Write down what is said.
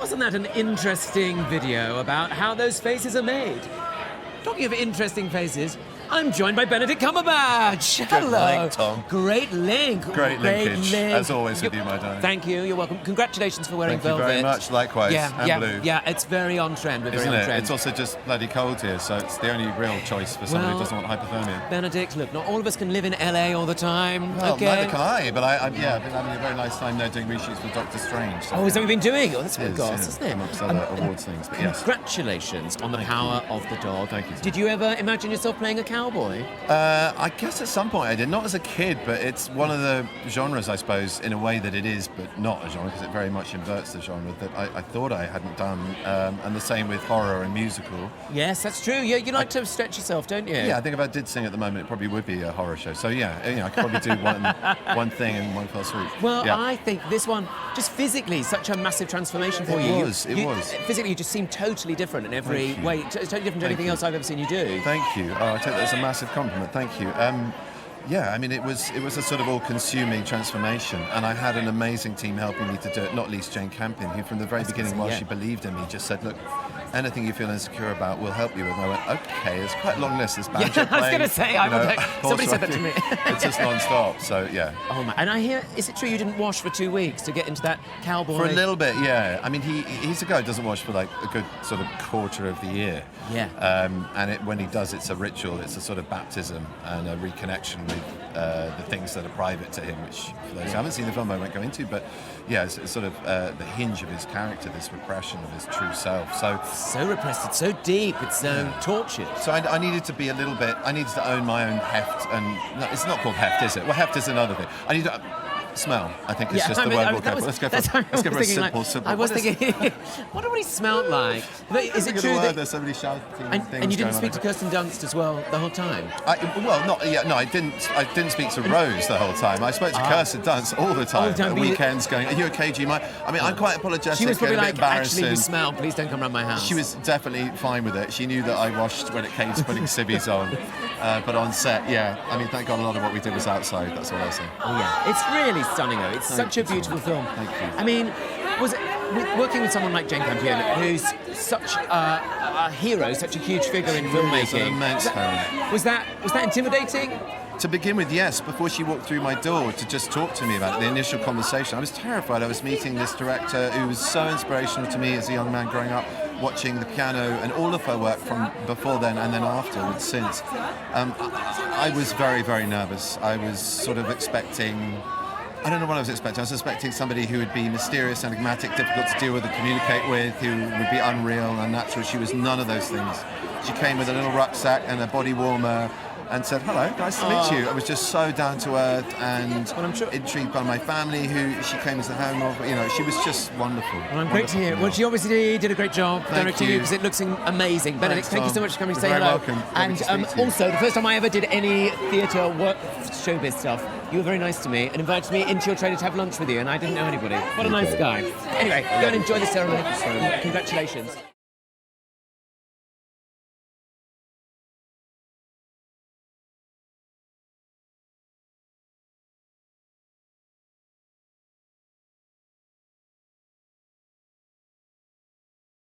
Wasn't that an interesting video about how those faces are made? Talking of interesting faces, I'm joined by Benedict Cumberbatch. Good link, Tom. Great link. Great linkage, as always with you, my darling. Thank you. You're welcome. Congratulations for wearing velvet. Thank you very much. Likewise. Yeah, Blue. Yeah, it's very on trend. We're Isn't very on it? trend. It's also just bloody cold here, so it's the only real choice for someone who doesn't want hypothermia. Benedict, look, not all of us can live in LA all the time. Well, okay. neither can I, but I've been having a very nice time there doing reshoots with Doctor Strange. So Oh, is that what you've been doing? Oh, that's what it got is, isn't it? amongst other awards things, but yes. Congratulations on the power of the dog. Thank you. Did you ever imagine yourself playing a cowboy? I guess at some point I did, not as a kid, but it's one of the genres, I suppose, in a way that it is, but not a genre, because it very much inverts the genre that I thought I hadn't done. And the same with horror and musical. Yes, that's true. Yeah, you like to stretch yourself, don't you? Yeah, I think if I did sing at the moment, it probably would be a horror show. So yeah, I could probably do one thing in one fell swoop. Well, yeah. I think this one, just physically, such a massive transformation for you. It was. Physically, you just seem totally different in every way. Totally different to anything else I've ever seen you do. Thank you. Oh, I take that as a massive compliment. Thank you. Yeah, I mean, it was a sort of all-consuming transformation, and I had an amazing team helping me to do it, not least Jane Campion, who from the very beginning, while she believed in me, just said, look, anything you feel insecure about, we'll help you with. And I went, okay, it's quite a long list. There's banjo playing. I was going to say, somebody said that to me. It's just non-stop, so yeah. Oh my, and I hear, is it true you didn't wash for 2 weeks to get into that cowboy? For a little bit, yeah. I mean, he's a guy who doesn't wash for like a good sort of quarter of the year. Yeah. And when he does, it's a ritual, it's a sort of baptism and a reconnection with the things that are private to him, which for those who haven't seen the film I won't go into, but yeah, it's sort of the hinge of his character, this repression of his true self. So repressed, it's so deep, it's so tortured. So I needed to be a little bit, I needed to own my own heft, and no, it's not called heft, is it? Well, heft is another thing. I need to smell, I think it's just the word we'll go for. Let's go for a simple. I was thinking, what would he smell like? But is it true that... There's so many shouting things and you didn't speak to going Kirsten Dunst as well the whole time? I didn't speak to Rose the whole time. I spoke to Kirsten Dunst all the time. At weekends going, are you okay, G? I mean, I'm quite apologetic. She was probably like, embarrassing. actually, you smell, please don't come around my house. She was definitely fine with it. She knew that I washed when it came to putting civvies on. But on set, yeah. I mean, thank God a lot of what we did was outside, that's what I was saying. Oh, yeah. It's really stunning, though. It's such a beautiful film. Thank you. I mean, was it working with someone like Jane Campion, who's such a hero, such a huge figure in filmmaking? It's an immense talent. Was that intimidating? To begin with, yes. Before she walked through my door to just talk to me about it, the initial conversation, I was terrified. I was meeting this director who was so inspirational to me as a young man growing up, watching the piano and all of her work from before then and then afterwards since. I was very, very nervous. I was sort of expecting... I don't know what I was expecting. I was expecting somebody who would be mysterious, enigmatic, difficult to deal with and communicate with, who would be unreal and unnatural. She was none of those things. She came with a little rucksack and a body warmer and said, hello, nice to meet you. I was just so down to earth and intrigued by my family, who she came as the home of. She was just wonderful. Well, I'm great to hear. Well, she obviously did a great job directing you because it looks amazing. Benedict, thank you so much for coming to say hello. Welcome. And also, the first time I ever did any theatre work, showbiz stuff, you were very nice to me and invited me into your trailer to have lunch with you, and I didn't know anybody. What a nice guy. Anyway, go and enjoy the ceremony. Congratulations.